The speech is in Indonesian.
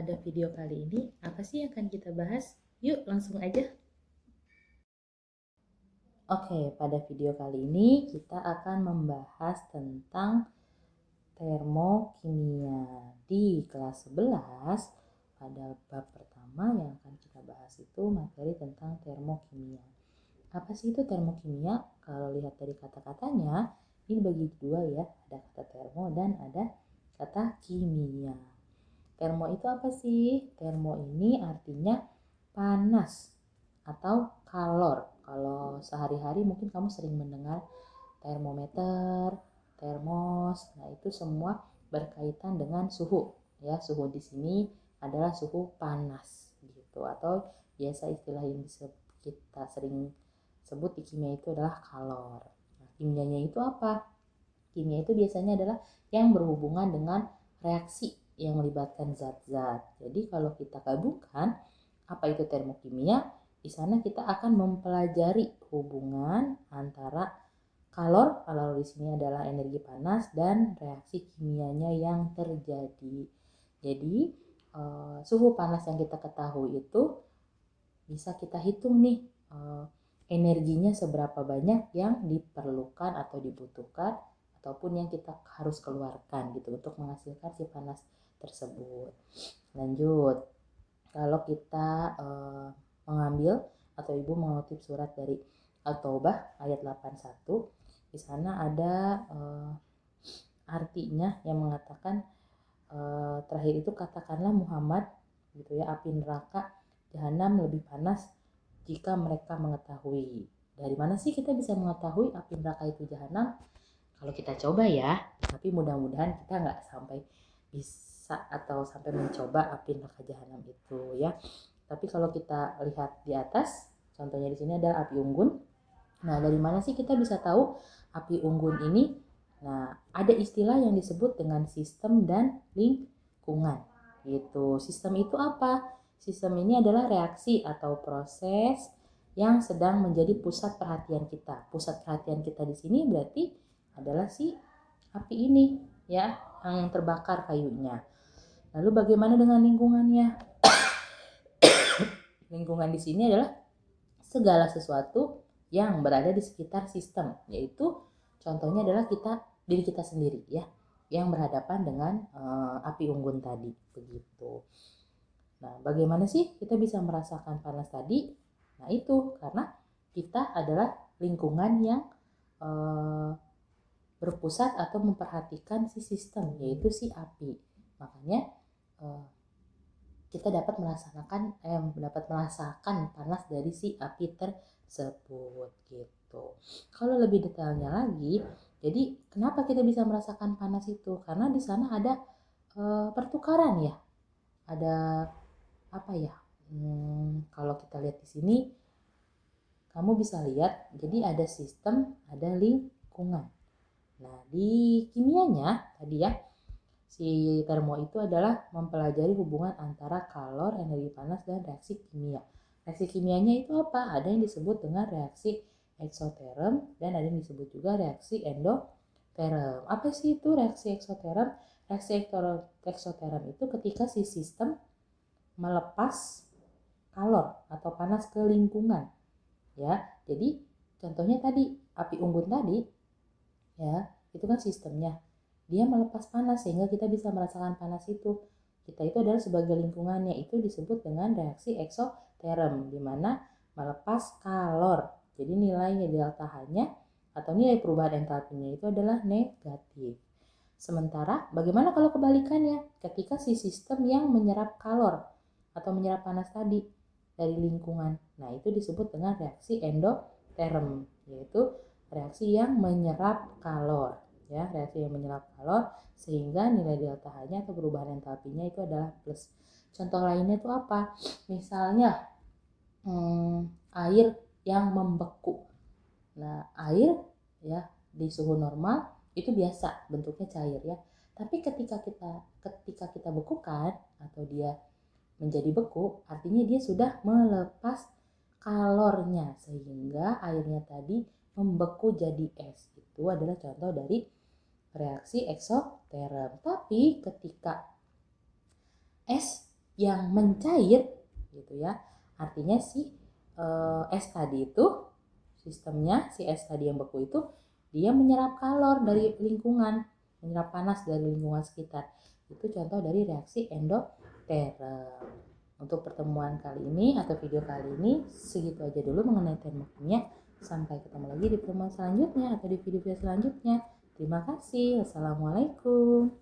pada video kali ini apa sih yang akan kita bahas? Yuk langsung aja. Oke, pada video kali ini kita akan membahas tentang termokimia. Di kelas 11 pada bab pertama yang akan kita bahas itu materi tentang termokimia. Apa sih itu termokimia? Kalau lihat dari kata-katanya, ini bagi dua ya, ada kata termo dan ada kata kimia. Termo itu apa sih? Termo ini artinya panas atau kalor. Kalau sehari-hari mungkin kamu sering mendengar termometer, termos. Nah, itu semua berkaitan dengan suhu. Ya, suhu di sini adalah suhu panas gitu, atau biasa istilah yang kita sering sebut di kimia itu adalah kalor. Nah, kimianya itu apa? Kimia itu biasanya adalah yang berhubungan dengan reaksi yang melibatkan zat-zat. Jadi kalau kita gabungkan apa itu termokimia, di sana kita akan mempelajari hubungan antara kalor di sini adalah energi panas, dan reaksi kimianya yang terjadi. Jadi suhu panas yang kita ketahui itu bisa kita hitung nih energinya seberapa banyak yang diperlukan atau dibutuhkan ataupun yang kita harus keluarkan gitu untuk menghasilkan si panas tersebut. Lanjut, kalau kita mengambil atau ibu mengutip surat dari At-Taubah ayat 81, di sana ada artinya yang mengatakan terakhir itu katakanlah Muhammad gitu ya, api neraka jahanam lebih panas jika mereka mengetahui. Dari mana sih kita bisa mengetahui api neraka itu jahanam? Kalau kita coba ya, tapi mudah-mudahan kita nggak sampai bisa atau sampai mencoba api neraka jahanam itu ya. Tapi kalau kita lihat di atas, contohnya di sini adalah api unggun. Nah, dari mana sih kita bisa tahu api unggun ini? Nah, ada istilah yang disebut dengan sistem dan lingkungan. Gitu. Sistem itu apa? Sistem ini adalah reaksi atau proses yang sedang menjadi pusat perhatian kita. Pusat perhatian kita di sini berarti adalah si api ini ya, yang terbakar kayunya. Lalu bagaimana dengan lingkungannya? Lingkungan di sini adalah segala sesuatu yang berada di sekitar sistem, yaitu contohnya adalah diri kita sendiri ya, yang berhadapan dengan api unggun tadi begitu. Nah, bagaimana sih kita bisa merasakan panas tadi? Nah, itu karena kita adalah lingkungan yang berpusat atau memperhatikan si sistem, yaitu si api. Makanya kita dapat merasakan panas dari si api tersebut gitu. Kalau lebih detailnya lagi, jadi kenapa kita bisa merasakan panas itu? Karena di sana ada pertukaran ya. Ada apa ya? Kalau kita lihat di sini, kamu bisa lihat, jadi ada sistem, ada lingkungan. Nah, di kimianya tadi ya, si termo itu adalah mempelajari hubungan antara kalor, energi panas, dan reaksi kimia. Reaksi kimianya itu apa? Ada yang disebut dengan reaksi eksoterm dan ada yang disebut juga reaksi endoterm. Apa sih itu reaksi eksoterm? Reaksi eksoterm itu ketika si sistem melepas kalor atau panas ke lingkungan. Ya, jadi contohnya tadi api unggun tadi ya, itu kan sistemnya. Dia melepas panas sehingga kita bisa merasakan panas itu. Kita itu adalah sebagai lingkungannya, itu disebut dengan reaksi eksoterm, di mana melepas kalor. Jadi nilai delta H-nya atau nilai perubahan entalpinya itu adalah negatif. Sementara bagaimana kalau kebalikannya? Ketika si sistem yang menyerap kalor atau menyerap panas tadi dari lingkungan. Nah, itu disebut dengan reaksi endoterm, yaitu reaksi yang menyerap kalor ya, reaksi yang menyerap kalor sehingga nilai delta H-nya atau perubahan entalpinya itu adalah plus. Contoh lainnya itu apa? Misalnya air yang membeku. Nah, air ya di suhu normal itu biasa bentuknya cair ya. Tapi ketika kita bekukan atau dia menjadi beku, artinya dia sudah melepas kalornya sehingga airnya tadi membeku jadi es. Itu adalah contoh dari reaksi eksoterm. Tapi ketika es yang mencair gitu ya. Artinya si es tadi itu sistemnya, si es tadi yang beku itu dia menyerap kalor dari lingkungan, menyerap panas dari lingkungan sekitar. Itu contoh dari reaksi endoterm. Untuk pertemuan kali ini atau video kali ini segitu aja dulu mengenai termokimia. Sampai ketemu lagi di pertemuan selanjutnya atau di video-video selanjutnya. Terima kasih. Wassalamualaikum.